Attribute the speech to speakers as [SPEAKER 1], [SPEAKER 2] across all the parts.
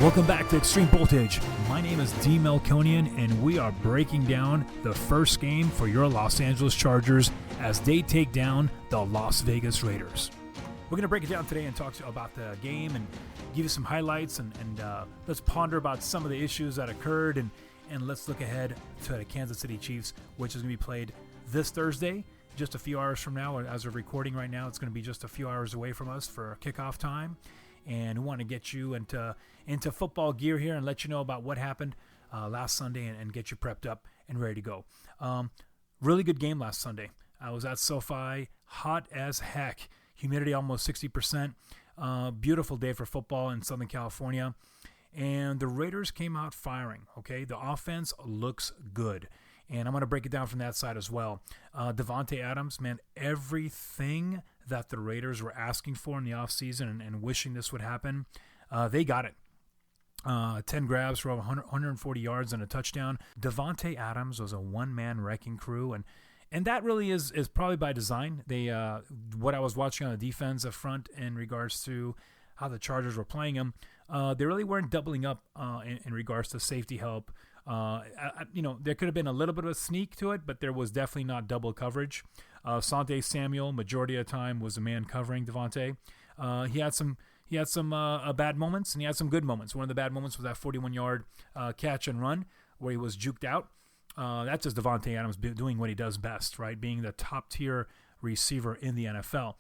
[SPEAKER 1] Welcome back to Extreme Voltage. My name is D. Melkonian, and we are breaking down the first game for your Los Angeles Chargers as they take down the Las Vegas Raiders. We're going to break it down today and talk to you about the game and give you some highlights, and let's ponder about some of the issues that occurred, and let's look ahead to the Kansas City Chiefs, which is going to be played this Thursday, just a few hours from now. As we're recording right now, it's going to be just a few hours away from us for kickoff time. And we want to get you into football gear here and let you know about what happened last Sunday and get you prepped up and ready to go. Really good game last Sunday. I was at SoFi, hot as heck, humidity almost 60%. Beautiful day for football in Southern California. And the Raiders came out firing, okay? The offense looks good. And I'm going to break it down from that side as well. Davante Adams, man, everything that the Raiders were asking for in the offseason and wishing this would happen, they got it. 10 grabs for over 140 yards and a touchdown. Davante Adams was a one-man wrecking crew, and that really is probably by design. They what I was watching on the defensive front in regards to how the Chargers were playing him, they really weren't doubling up in regards to safety help. There could have been a little bit of a sneak to it, but there was definitely not double coverage. Sante Samuel, majority of the time, was a man covering Davante. He had some bad moments, and he had some good moments. One of the bad moments was that 41-yard catch and run where he was juked out. That's just Davante Adams doing what he does best, right? Being the top-tier receiver in the NFL.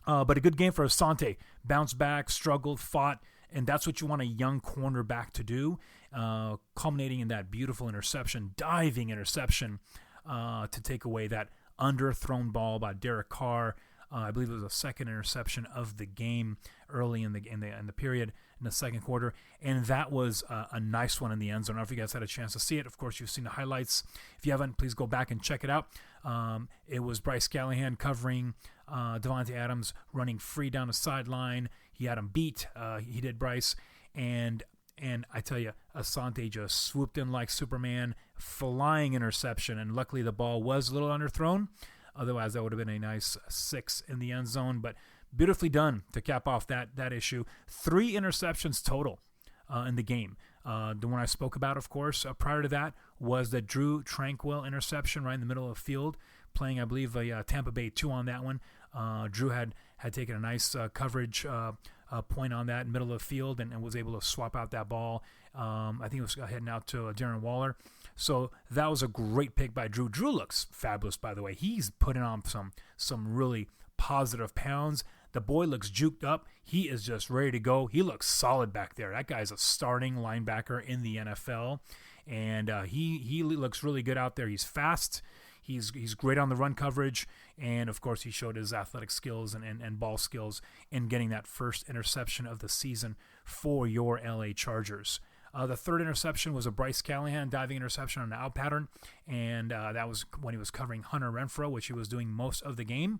[SPEAKER 1] But a good game for Asante. Bounced back, struggled, fought, and that's what you want a young cornerback to do, culminating in that beautiful interception, diving interception to take away that underthrown ball by Derek Carr. I believe it was the second interception of the game early in the period in the second quarter, and that was a nice one in the end zone. I don't know if you guys had a chance to see it. Of course, you've seen the highlights. If you haven't, please go back and check it out. It was Bryce Callahan covering Davante Adams, running free down the sideline. He had him beat. He did, Bryce, and I tell you, Asante just swooped in like Superman, flying interception, and luckily the ball was a little underthrown. Otherwise, that would have been a nice 6 in the end zone, but beautifully done to cap off that issue. 3 interceptions total in the game. The one I spoke about, of course, prior to that was the Drew Tranquill interception right in the middle of the field, playing, I believe, a Tampa Bay 2 on that one. Drew had taken a nice coverage point on that in the middle of the field and was able to swap out that ball. I think it was heading out to Darren Waller. So that was a great pick by Drew. Drew looks fabulous, by the way. He's putting on some really positive pounds. The boy looks juked up. He is just ready to go. He looks solid back there. That guy's a starting linebacker in the NFL, and he looks really good out there. He's fast. He's great on the run coverage, and of course he showed his athletic skills and ball skills in getting that first interception of the season for your LA Chargers. The third interception was a Bryce Callahan diving interception on an out pattern, and that was when he was covering Hunter Renfrow, which he was doing most of the game.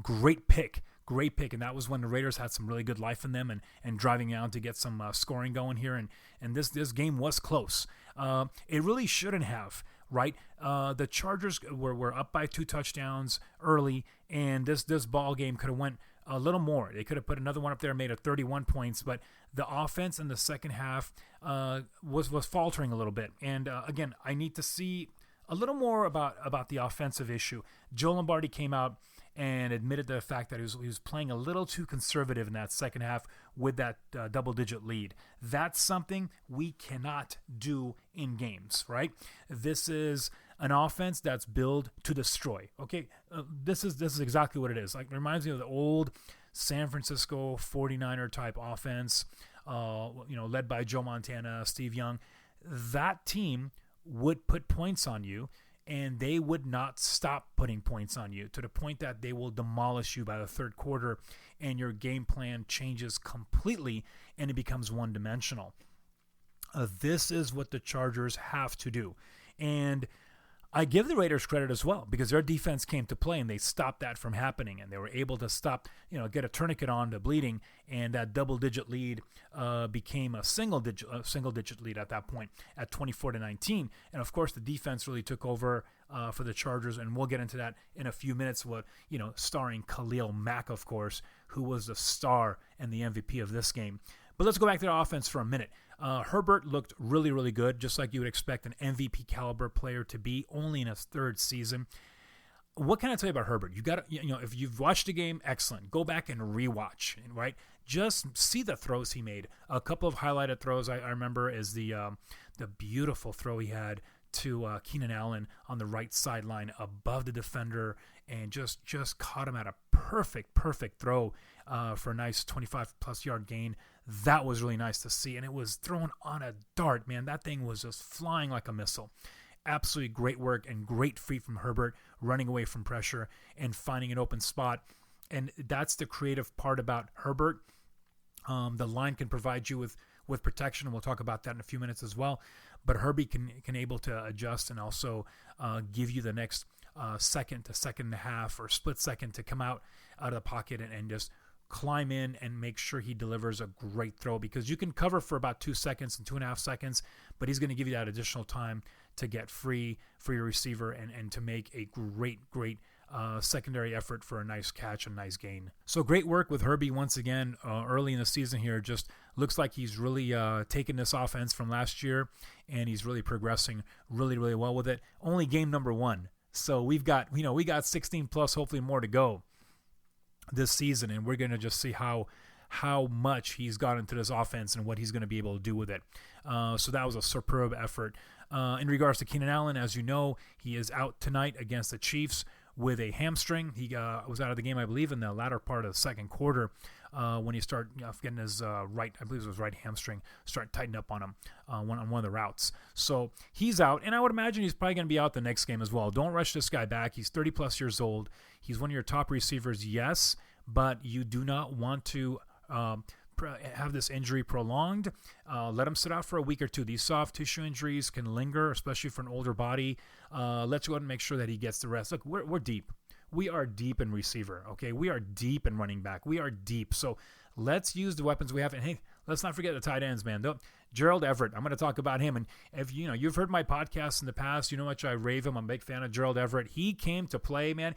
[SPEAKER 1] Great pick, and that was when the Raiders had some really good life in them and driving out to get some scoring going here, and this game was close. It really shouldn't have, right? The Chargers were up by 2 touchdowns early, and this ball game could have went a little more. They could have put another one up there and made it 31 points, but the offense in the second half was faltering a little bit. And again, I need to see a little more about the offensive issue. Joe Lombardi came out and admitted the fact that he was playing a little too conservative in that second half with that double-digit lead. That's something we cannot do in games, right? This is an offense that's built to destroy. Okay, this is exactly what it is. Like, it reminds me of the old San Francisco 49er type offense, led by Joe Montana, Steve Young. That team would put points on you, and they would not stop putting points on you to the point that they will demolish you by the third quarter, and your game plan changes completely, and it becomes one-dimensional. This is what the Chargers have to do. And I give the Raiders credit as well, because their defense came to play and they stopped that from happening, and they were able to stop, get a tourniquet on the bleeding, and that double-digit lead became a single-digit lead at that point at 24-19. And of course, the defense really took over for the Chargers, and we'll get into that in a few minutes. Starring Khalil Mack, of course, who was the star and the MVP of this game. But let's go back to the offense for a minute. Herbert looked really, really good, just like you would expect an MVP caliber player to be, only in his third season. What can I tell you about Herbert? You got to, if you've watched the game, excellent. Go back and rewatch, right? Just see the throws he made. A couple of highlighted throws I remember is the beautiful throw he had to Keenan Allen on the right sideline above the defender, and just caught him at a perfect throw for a nice 25-plus yard gain. That was really nice to see, and it was thrown on a dart, man. That thing was just flying like a missile. Absolutely great work and great feat from Herbert, running away from pressure and finding an open spot. And that's the creative part about Herbert. The line can provide you with protection, and we'll talk about that in a few minutes as well. But Herbie can able to adjust and also give you the next second to second and a half or split second to come out of the pocket and just climb in and make sure he delivers a great throw, because you can cover for about 2 seconds and 2.5 seconds, but he's going to give you that additional time to get free for your receiver and to make a great secondary effort for a nice catch and nice gain. So great work with Herbie once again early in the season here. Just looks like he's really taken this offense from last year, and he's really progressing really well with it. Only game number 1. So we got 16 plus, hopefully more to go this season, and we're going to just see how much he's got into this offense and what he's going to be able to do with it. So that was a superb effort. In regards to Keenan Allen, as you know, he is out tonight against the Chiefs with a hamstring. He was out of the game, I believe, in the latter part of the second quarter when he started getting his right hamstring start tighten up on him on one of the routes. So he's out, and I would imagine he's probably going to be out the next game as well. Don't rush this guy back. He's 30-plus years old. He's one of your top receivers, yes, but you do not want to have this injury prolonged. Let him sit out for a week or two. These soft tissue injuries can linger, especially for an older body. Let's go ahead and make sure that he gets the rest. Look, we're deep. We are deep in receiver, okay? We are deep in running back. We are deep. So let's use the weapons we have. And hey, let's not forget the tight ends, man. Gerald Everett, I'm going to talk about him. And if you've heard my podcasts in the past, you know how much I rave him. I'm a big fan of Gerald Everett. He came to play, man.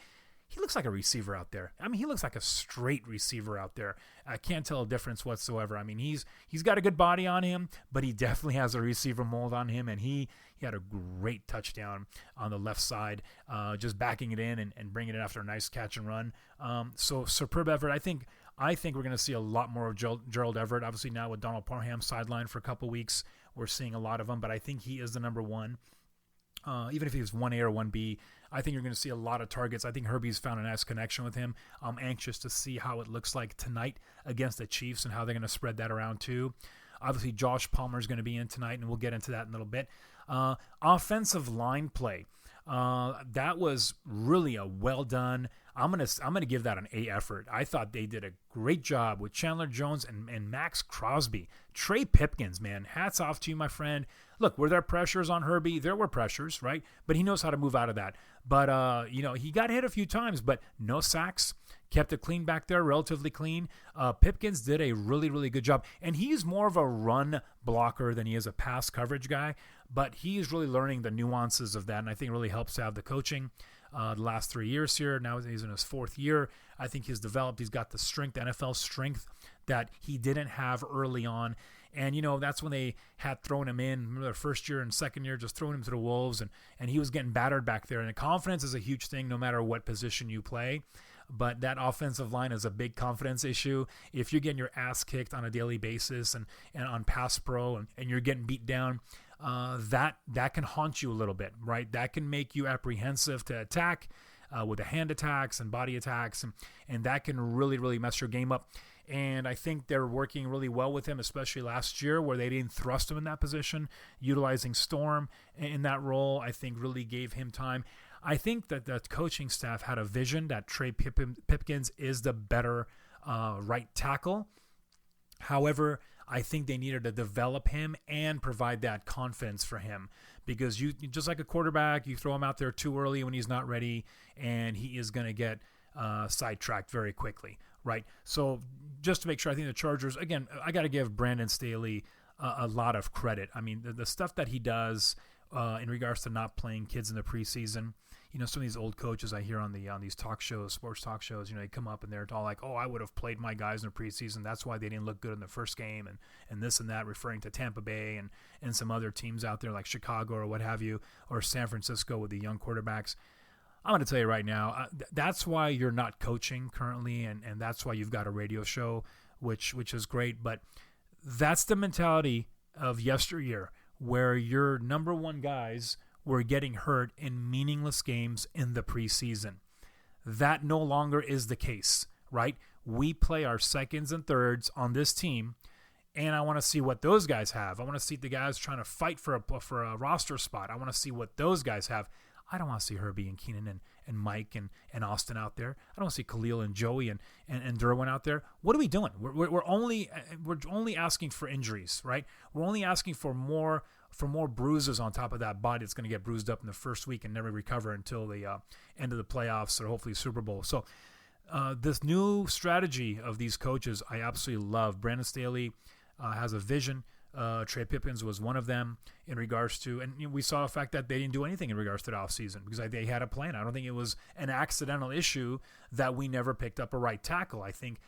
[SPEAKER 1] He looks like a receiver out there. I mean, he looks like a straight receiver out there. I can't tell a difference whatsoever. I mean, he's got a good body on him, but he definitely has a receiver mold on him, and he had a great touchdown on the left side, just backing it in and bringing it after a nice catch and run. So superb effort. I think we're going to see a lot more of Gerald Everett. Obviously now with Donald Parham sidelined for a couple weeks, we're seeing a lot of him, but I think he is the number one. Even if he was 1A or 1B, I think you're going to see a lot of targets. I think Herbie's found a nice connection with him. I'm anxious to see how it looks like tonight against the Chiefs and how they're going to spread that around too. Obviously, Josh Palmer is going to be in tonight, and we'll get into that in a little bit. Offensive line play. That was really a well done. I'm gonna give that an A effort. I thought they did a great job with Chandler Jones and Max Crosby. Trey Pipkins, man, hats off to you, my friend. Look, were there pressures on Herbie? There were pressures, right? But he knows how to move out of that. But he got hit a few times, but no sacks. Kept it clean back there, relatively clean. Pipkins did a really, really good job. And he's more of a run blocker than he is a pass coverage guy. But he's really learning the nuances of that, and I think it really helps to have the coaching the last 3 years here. Now he's in his 4th year. I think he's developed. He's got the strength, NFL strength, that he didn't have early on. And, that's when they had thrown him in. Remember their first year and second year, just throwing him to the Wolves, and he was getting battered back there. And the confidence is a huge thing no matter what position you play. But that offensive line is a big confidence issue. If you're getting your ass kicked on a daily basis and on pass pro and you're getting beat down, that can haunt you a little bit, right? That can make you apprehensive to attack with the hand attacks and body attacks, and that can really, really mess your game up. And I think they're working really well with him, especially last year where they didn't thrust him in that position. Utilizing Storm in that role, I think, really gave him time. I think that the coaching staff had a vision that Trey Pipkins is the better right tackle. However, I think they needed to develop him and provide that confidence for him, because you just like a quarterback, you throw him out there too early when he's not ready, and he is going to get sidetracked very quickly, right? So just to make sure, I think the Chargers, again, I got to give Brandon Staley a lot of credit. I mean, the stuff that he does in regards to not playing kids in the preseason, some of these old coaches I hear on these talk shows, sports talk shows, they come up and they're all like, oh, I would have played my guys in the preseason. That's why they didn't look good in the first game, and this and that, referring to Tampa Bay and some other teams out there like Chicago or what have you, or San Francisco with the young quarterbacks. I'm going to tell you right now, that's why you're not coaching currently, and that's why you've got a radio show, which is great. But that's the mentality of yesteryear, where your number one guys were getting hurt in meaningless games in the preseason. That no longer is the case, right? We play our seconds and thirds on this team, and I want to see what those guys have. I want to see the guys trying to fight for a roster spot. I want to see what those guys have. I don't want to see Herbie and Keenan and Mike and Austin out there. I don't want to see Khalil and Joey and Derwin out there. What are we doing? We're only asking for injuries, right? We're only asking for more bruises on top of that body that's going to get bruised up in the first week and never recover until the end of the playoffs or hopefully Super Bowl. So this new strategy of these coaches, I absolutely love. Brandon Staley has a vision. Trey Pipkins was one of them in regards to, and we saw the fact that they didn't do anything in regards to the offseason because they had a plan. I don't think it was an accidental issue that we never picked up a right tackle. I think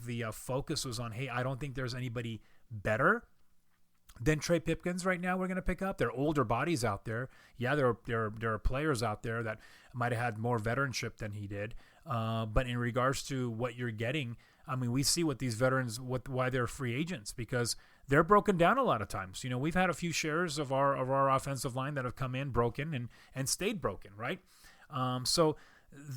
[SPEAKER 1] the focus was on, hey, I don't think there's anybody better than Trey Pipkins right now we're going to pick up. There are older bodies out there. Yeah, there are players out there that might have had more veteranship than he did. But in regards to what you're getting, I mean, we see what these veterans, why they're free agents, because they're broken down a lot of times. We've had a few shares of our offensive line that have come in broken and stayed broken, right? So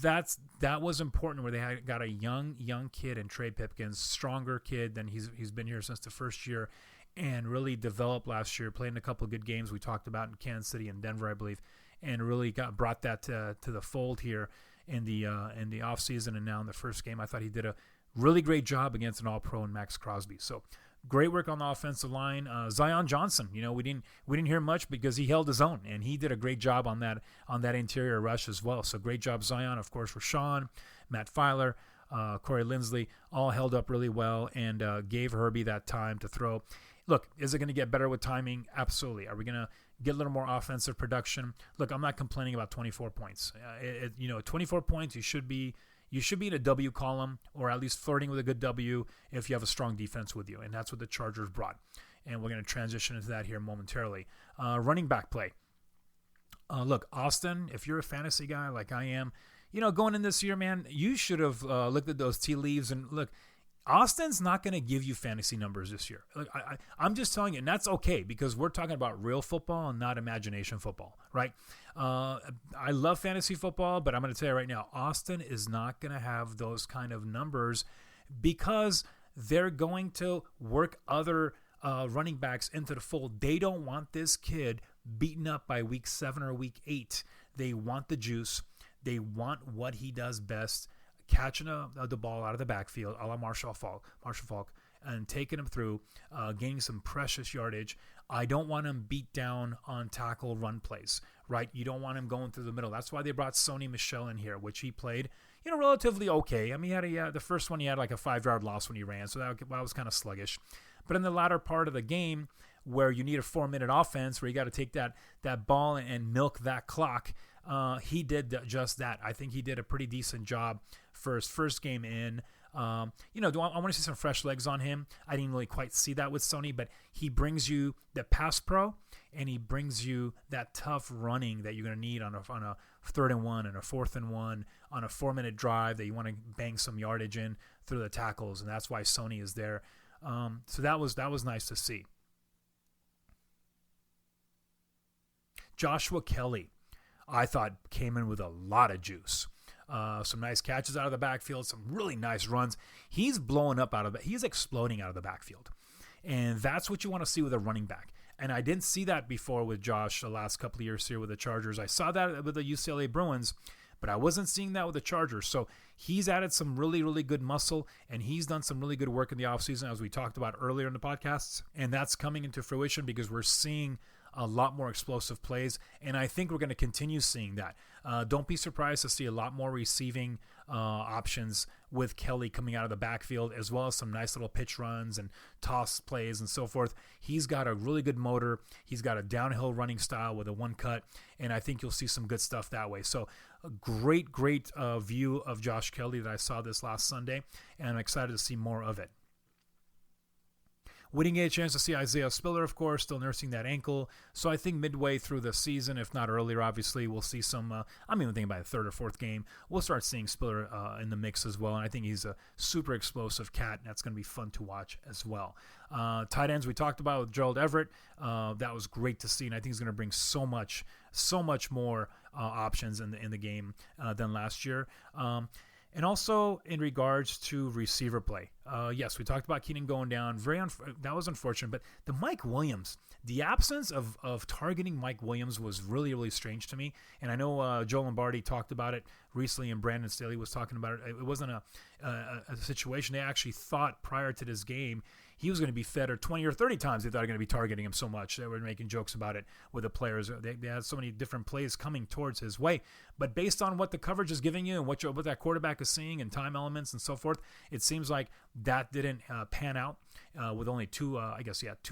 [SPEAKER 1] that was important where they got a young kid in Trey Pipkins, stronger kid than he's been here since the first year, and really developed last year, played in a couple of good games we talked about in Kansas City and Denver, I believe, and really brought that to the fold here in the offseason and now in the first game. I thought he did a really great job against an All-Pro and Max Crosby. So great work on the offensive line. Zion Johnson, we didn't hear much because he held his own, and he did a great job on that interior rush as well. So great job, Zion. Of course, Rashawn, Matt Filer, Corey Linsley, all held up really well and gave Herbie that time to throw. Look, is it going to get better with timing? Absolutely. Are we going to get a little more offensive production? Look, I'm not complaining about 24 points. 24 points, you should be in a W column, or at least flirting with a good W if you have a strong defense with you, and that's what the Chargers brought. And we're going to transition into that here momentarily. Running back play. Look, Austin, if you're a fantasy guy like I am, going in this year, man, you should have looked at those tea leaves and look. Austin's not going to give you fantasy numbers this year. Look, I'm just telling you, and that's okay because we're talking about real football and not imagination football, right? I love fantasy football, but I'm going to tell you right now, Austin is not going to have those kind of numbers because they're going to work other running backs into the fold. They don't want this kid beaten up by week 7 or week 8. They want the juice. They want what he does best, catching the ball out of the backfield, a la Marshall Falk, and taking him through, gaining some precious yardage. I don't want him beat down on tackle run plays, right? You don't want him going through the middle. That's why they brought Sony Michel in here, which he played, relatively okay. I mean, he had the first one, he had like a 5-yard loss when he ran, so that was kind of sluggish. But in the latter part of the game, where you need a 4-minute offense, where you got to take that ball and milk that clock, he did just that. I think he did a pretty decent job for his first game in. I want to see some fresh legs on him. I didn't really quite see that with Sony, but he brings you the pass pro, and he brings you that tough running that you're going to need on a 3rd and 1 and a 4th and 1 on a 4-minute drive that you want to bang some yardage in through the tackles, and that's why Sony is there. So that was nice to see. Joshua Kelly, I thought, came in with a lot of juice. Some nice catches out of the backfield, some really nice runs. He's blowing up he's exploding out of the backfield. And that's what you want to see with a running back. And I didn't see that before with Josh the last couple of years here with the Chargers. I saw that with the UCLA Bruins, but I wasn't seeing that with the Chargers. So he's added some really, really good muscle, and he's done some really good work in the offseason, as we talked about earlier in the podcasts. And that's coming into fruition because we're seeing a lot more explosive plays, and I think we're going to continue seeing that. Don't be surprised to see a lot more receiving options with Kelly coming out of the backfield, as well as some nice little pitch runs and toss plays and so forth. He's got a really good motor. He's got a downhill running style with a one cut, and I think you'll see some good stuff that way. So a great view of Josh Kelly that I saw this last Sunday, and I'm excited to see more of it. We didn't get a chance to see Isaiah Spiller, of course, still nursing that ankle. So I think midway through the season, if not earlier, obviously, we'll see some, I'm even thinking by the third or fourth game, we'll start seeing Spiller in the mix as well. And I think he's a super explosive cat, and that's going to be fun to watch as well. Tight ends we talked about with Gerald Everett. That was great to see, and I think he's going to bring so much more options in the game than last year. And also in regards to receiver play, yes, we talked about Keenan going down. That was unfortunate. But the Mike Williams, the absence of targeting Mike Williams was really, really strange to me. And I know Joe Lombardi talked about it recently, and Brandon Staley was talking about it. It wasn't a situation. They actually thought prior to this game he was going to be fed, or 20 or 30 times they thought they were going to be targeting him so much. They were making jokes about it with the players. They had so many different plays coming towards his way. But based on what the coverage is giving you and what that quarterback is seeing and time elements and so forth, it seems like that didn't pan out with only two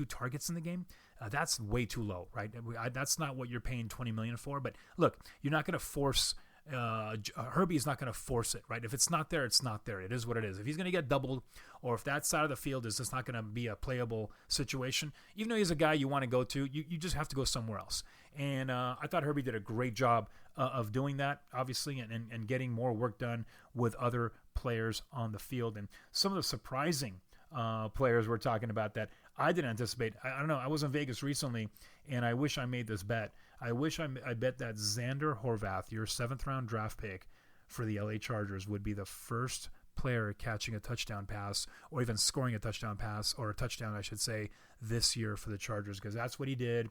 [SPEAKER 1] targets in the game. That's way too low, right? That's not what you're paying $20 million for. But look, you're not going to force Herbie is not going to force it, right? If it's not there, it's not there. It is what it is. If he's going to get doubled, or if that side of the field is just not going to be a playable situation, even though he's a guy you want to go to, you just have to go somewhere else. And I thought Herbie did a great job of doing that, obviously, and getting more work done with other players on the field. And some of the surprising players we're talking about that I didn't anticipate. I don't know. I was in Vegas recently, and I wish I made this bet. I bet that Xander Horvath, your 7th round draft pick for the LA Chargers, would be the first player catching a touchdown pass, or even scoring a touchdown pass, or a touchdown, I should say, this year for the Chargers, because that's what he did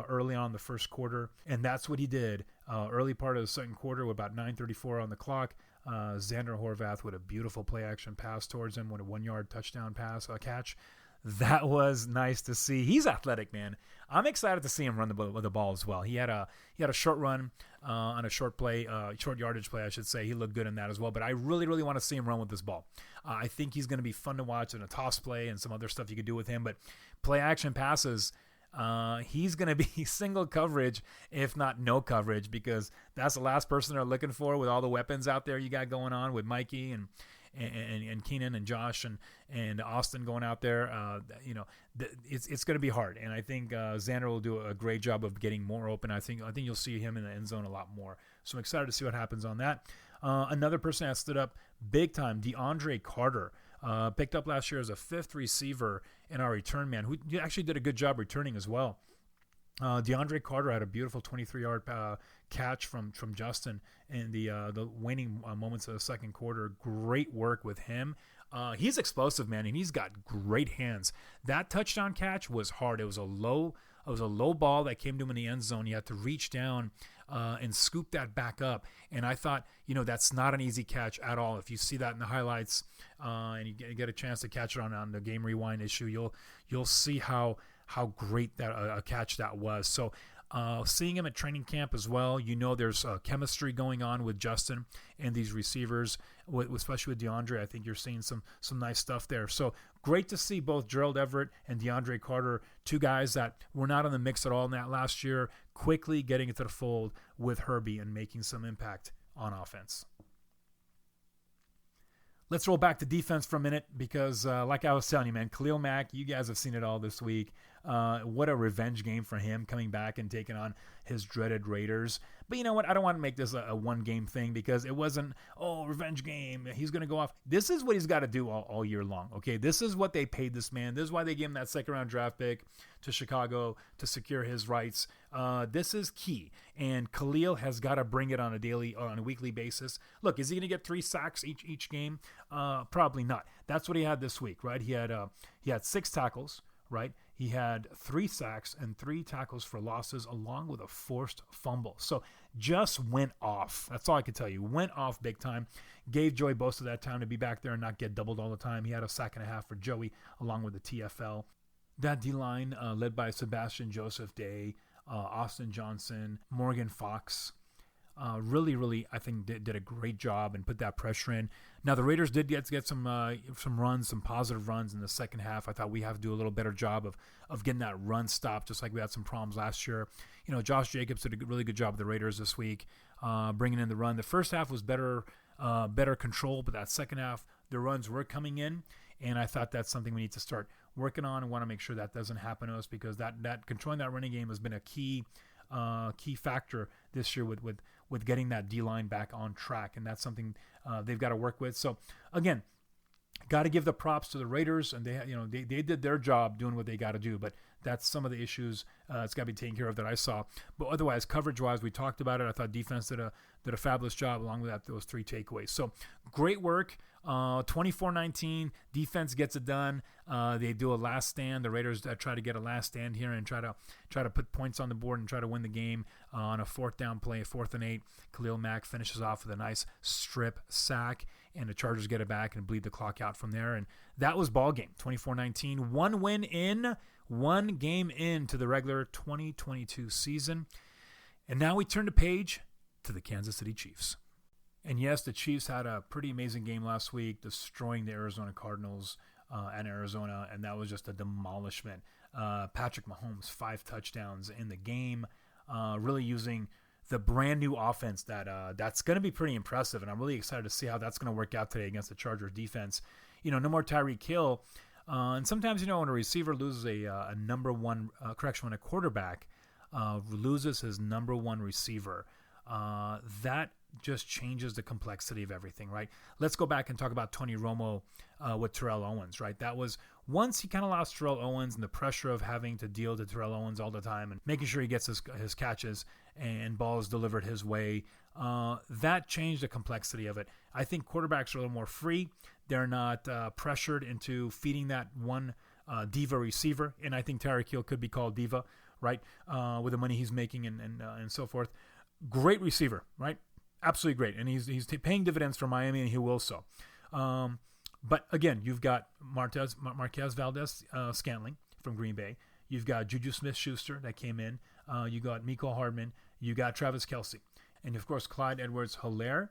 [SPEAKER 1] early on in the first quarter, and that's what he did early part of the second quarter with about 9:34 on the clock. Xander Horvath with a beautiful play action pass towards him with a 1-yard touchdown pass catch. That was nice to see. He's athletic, man. I'm excited to see him run the ball as well. He had a short run on a short yardage play, I should say. He looked good in that as well. But I really, really want to see him run with this ball. I think he's going to be fun to watch in a toss play and some other stuff you could do with him. But play action passes, he's going to be single coverage, if not no coverage, because that's the last person they're looking for with all the weapons out there you got going on with Mikey and Keenan and Josh and Austin going out there. It's going to be hard, and I think Xander will do a great job of getting more open. I think you'll see him in the end zone a lot more. So I'm excited to see what happens on that. Another person that stood up big time, DeAndre Carter, picked up last year as a 5th receiver in our return man, who actually did a good job returning as well. DeAndre Carter had a beautiful 23-yard catch from Justin in the waning moments of the second quarter. Great work with him. He's explosive, man, and he's got great hands. That touchdown catch was hard. It was a low ball that came to him in the end zone. You had to reach down and scoop that back up. And I thought, that's not an easy catch at all. If you see that in the highlights and you get a chance to catch it on the game rewind issue, you'll see how great that a catch that was. So seeing him at training camp as well, there's chemistry going on with Justin and these receivers, especially with DeAndre. I think you're seeing some nice stuff there. So great to see both Gerald Everett and DeAndre Carter, two guys that were not in the mix at all in that last year, quickly getting into the fold with Herbie and making some impact on offense. Let's roll back to defense for a minute because, like I was telling you, man, Khalil Mack, you guys have seen it all this week. What a revenge game for him, coming back and taking on his dreaded Raiders. But you know what? I don't want to make this a one-game thing because it wasn't, revenge game. He's going to go off. This is what he's got to do all year long, okay? This is what they paid this man. This is why they gave him that second-round draft pick to Chicago to secure his rights. This is key, and Khalil has got to bring it on a weekly basis. Look, is he going to get 3 sacks each game? Probably not. That's what he had this week, right? He had 6 tackles, right? He had 3 sacks and 3 tackles for losses, along with a forced fumble. So just went off. That's all I can tell you. Went off big time. Gave Joey Bosa that time to be back there and not get doubled all the time. He had a sack and a half for Joey, along with the TFL. That D-line led by Sebastian Joseph Day, Austin Johnson, Morgan Fox, really, I think did a great job and put that pressure in. Now the Raiders did get some runs, some positive runs in the second half. I thought we have to do a little better job of getting that run stopped, just like we had some problems last year. Josh Jacobs did a really good job with the Raiders this week, bringing in the run. The first half was better control, but that second half the runs were coming in, and I thought that's something we need to start working on and want to make sure that doesn't happen to us, because that controlling that running game has been a key factor this year with getting that D-line back on track, and that's something they've got to work with. So again, got to give the props to the Raiders, and they did their job doing what they got to do, but that's some of the issues it's got to be taken care of that I saw. But otherwise, coverage-wise, we talked about it. I thought defense did a fabulous job along with those 3 takeaways. So great work. 24-19, defense gets it done. They do a last stand. The Raiders try to get a last stand here and try to put points on the board and try to win the game on a 4th down play, 4th and 8. Khalil Mack finishes off with a nice strip sack, and the Chargers get it back and bleed the clock out from there. And that was ball game, 24-19. One game into the regular 2022 season. And now we turn the page to the Kansas City Chiefs. And yes, the Chiefs had a pretty amazing game last week, destroying the Arizona Cardinals and Arizona, and that was just a demolishment. Patrick Mahomes, 5 touchdowns in the game, really using the brand new offense that's going to be pretty impressive, and I'm really excited to see how that's going to work out today against the Chargers defense. No more Tyreek Hill, and sometimes when a receiver loses a number one when a quarterback loses his number one receiver, that just changes the complexity of everything, right? Let's go back and talk about Tony Romo with Terrell Owens, right? That was once he kind of lost Terrell Owens and the pressure of having to deal to Terrell Owens all the time and making sure he gets his catches and balls delivered his way. That changed the complexity of it. I think quarterbacks are a little more free. They're not pressured into feeding that one diva receiver, and I think Tyreek Hill could be called diva, right? With the money he's making and so forth. Great receiver, right? Absolutely great, and he's paying dividends for Miami, and he will so. But again, you've got Marquez Valdez Scantling from Green Bay. You've got Juju Smith-Schuster that came in. You got Mecole Hardman. You got Travis Kelce, and of course Clyde Edwards-Helaire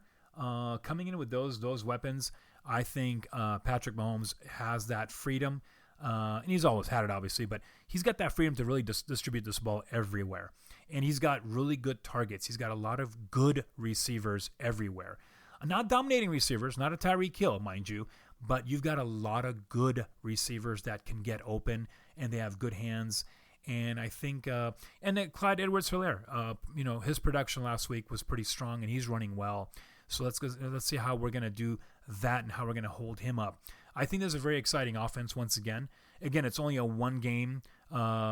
[SPEAKER 1] coming in with those weapons. I think Patrick Mahomes has that freedom, and he's always had it, obviously, but he's got that freedom to really distribute this ball everywhere. And he's got really good targets. He's got a lot of good receivers everywhere. Not dominating receivers, not a Tyreek Hill, mind you, but you've got a lot of good receivers that can get open, and they have good hands. And I think, and then Clyde Edwards-Helaire, his production last week was pretty strong, and he's running well. So let's see how we're going to do that and how we're going to hold him up. I think there's a very exciting offense once again. Again, it's only a 1-game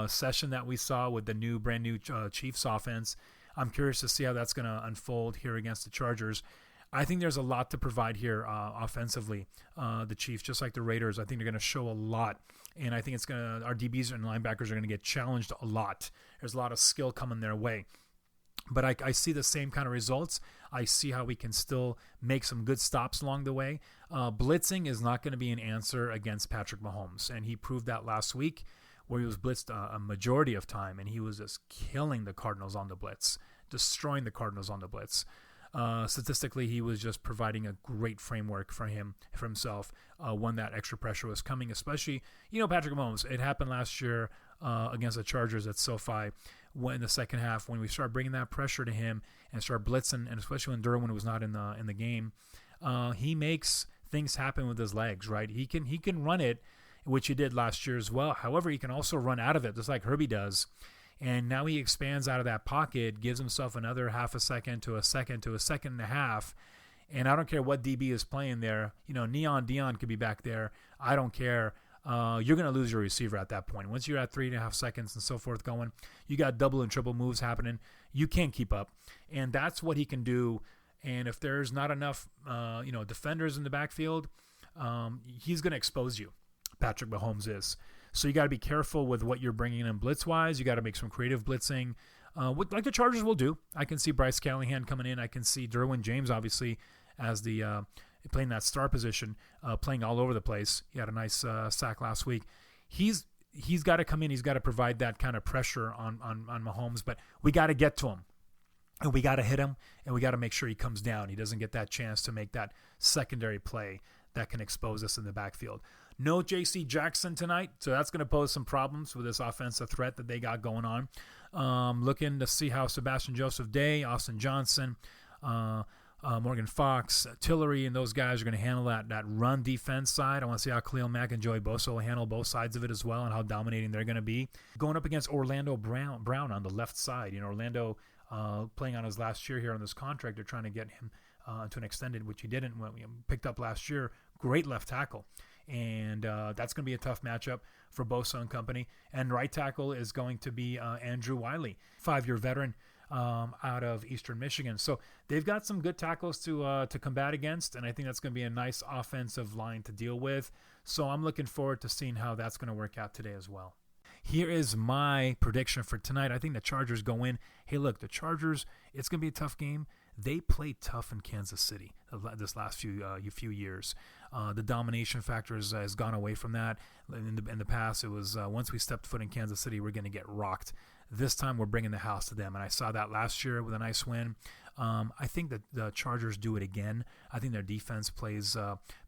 [SPEAKER 1] session that we saw with the brand new Chiefs offense. I'm curious to see how that's going to unfold here against the Chargers. I think there's a lot to provide here offensively. The Chiefs, just like the Raiders, I think they're going to show a lot, and I think our DBs and linebackers are going to get challenged a lot. There's a lot of skill coming their way. But I see the same kind of results. I see how we can still make some good stops along the way. Blitzing is not going to be an answer against Patrick Mahomes, and he proved that last week where he was blitzed a majority of time, and he was just killing the Cardinals on the blitz, destroying the Cardinals on the blitz. Statistically, he was just providing a great framework for himself when that extra pressure was coming, especially, Patrick Mahomes. It happened last year against the Chargers at SoFi in the second half when we started bringing that pressure to him and start blitzing, and especially when Derwin was not in the game. He makes things happen with his legs, right? He can run it, which he did last year as well. However, he can also run out of it, just like Herbie does. And now he expands out of that pocket, gives himself another half a second to a second and a half. And I don't care what DB is playing there. Neon Dion could be back there. I don't care. You're going to lose your receiver at that point. Once you're at 3.5 seconds and so forth going, you got double and triple moves happening. You can't keep up. And that's what he can do. And if there's not enough, defenders in the backfield, he's going to expose you. Patrick Mahomes is. So you got to be careful with what you're bringing in blitz-wise. You got to make some creative blitzing, like the Chargers will do. I can see Bryce Callahan coming in. I can see Derwin James, obviously, as the playing that star position, playing all over the place. He had a nice sack last week. He's he's got to come in. He's got to provide that kind of pressure on Mahomes, but we got to get to him. And we got to hit him, and we got to make sure he comes down. He doesn't get that chance to make that secondary play that can expose us in the backfield. No J.C. Jackson tonight, so that's going to pose some problems with this offensive threat that they got going on. Looking to see how Sebastian Joseph Day, Austin Johnson, Morgan Fox, Tillery, and those guys are going to handle that run defense side. I want to see how Khalil Mack and Joey Bosa will handle both sides of it as well and how dominating they're going to be. Going up against Orlando Brown on the left side. Orlando playing on his last year here on this contract. They're trying to get him to an extended, which he didn't when we picked up last year. Great left tackle. And that's going to be a tough matchup for Bosa and company. And right tackle is going to be Andrew Wiley, 5-year veteran out of Eastern Michigan. So they've got some good tackles to combat against, and I think that's going to be a nice offensive line to deal with. So I'm looking forward to seeing how that's going to work out today as well. Here is my prediction for tonight. I think the Chargers go in. Hey, look, the Chargers, it's going to be a tough game. They played tough in Kansas City this last few years. The domination factor has gone away from that. In the past, it was once we stepped foot in Kansas City, we're going to get rocked. This time, we're bringing the house to them, and I saw that last year with a nice win. I think that the Chargers do it again. I think their defense plays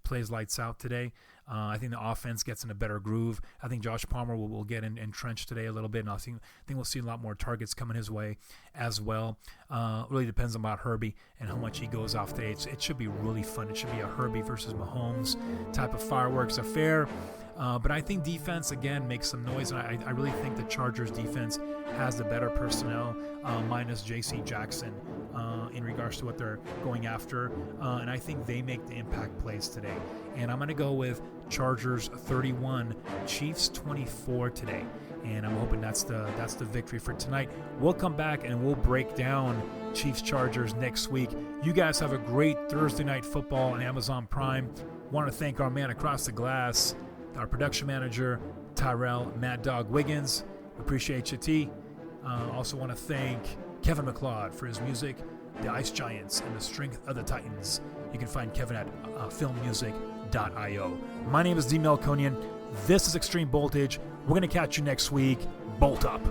[SPEAKER 1] lights out today. I think the offense gets in a better groove. I think Josh Palmer will get entrenched today a little bit, and I think we'll see a lot more targets coming his way as well. Really depends about Herbie and how much he goes off today. It should be really fun. It should be a Herbie versus Mahomes type of fireworks affair. But I think defense, again, makes some noise. And I really think the Chargers defense has the better personnel, minus J.C. Jackson, in regards to what they're going after. And I think they make the impact plays today. And I'm going to go with Chargers 31, Chiefs 24 today. And I'm hoping that's the victory for tonight. We'll come back and we'll break down Chiefs-Chargers next week. You guys have a great Thursday night football on Amazon Prime. Want to thank our man across the glass, our production manager, Tyrell Mad Dog Wiggins. Appreciate you, T. Also want to thank Kevin McLeod for his music, The Ice Giants and the Strength of the Titans. You can find Kevin at filmmusic.io. My name is D. Melconian. This is Extreme Voltage. We're going to catch you next week. Bolt up.